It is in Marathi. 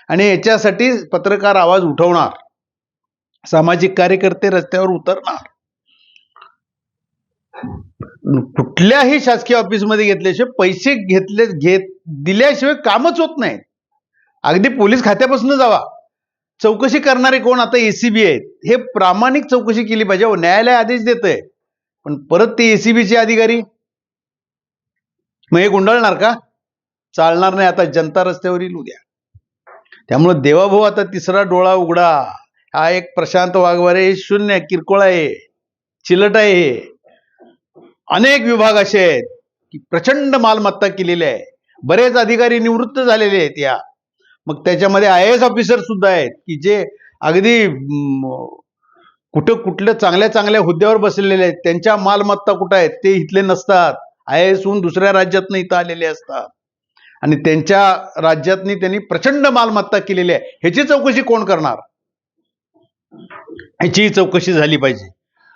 आणि याच्यासाठी पत्रकार आवाज उठवणार, सामाजिक कार्यकर्ते रस्त्यावर उतरणार. कुठल्याही शासकीय ऑफिसमध्ये घेतल्याशिवाय पैसे दिल्याशिवाय कामच होत नाही. अगदी पोलीस खात्यापासून जावा, चौकशी करणारे कोण आता एसीबी आहेत, हे प्रामाणिक चौकशी केली पाहिजे. न्यायालय आदेश देतंय, पण परत ते एसीबीचे अधिकारी मग हे गुंडाळणार का? चालणार नाही. आता जनता रस्त्यावर येईल उद्या. त्यामुळे देवाभाऊ आता तिसरा डोळा उघडा. हा एक प्रशांत वाघमारे शून्य किरकोळ आहे, चिलट आहे. अनेक विभाग असे आहेत की प्रचंड मालमत्ता केलेली आहे. बरेच अधिकारी निवृत्त झालेले आहेत या. मग त्याच्यामध्ये IAS ऑफिसर सुद्धा आहेत की जे अगदी कुठल्या चांगल्या चांगल्या हुद्द्यावर बसलेले आहेत. त्यांच्या मालमत्ता कुठं आहेत ते इथले नसतात. IAS होऊन दुसऱ्या राज्यातनं इथं आलेले असतात आणि त्यांच्या राज्यातनी त्यांनी प्रचंड मालमत्ता केलेली आहे. ह्याची चौकशी कोण करणार? ह्याची चौकशी झाली पाहिजे.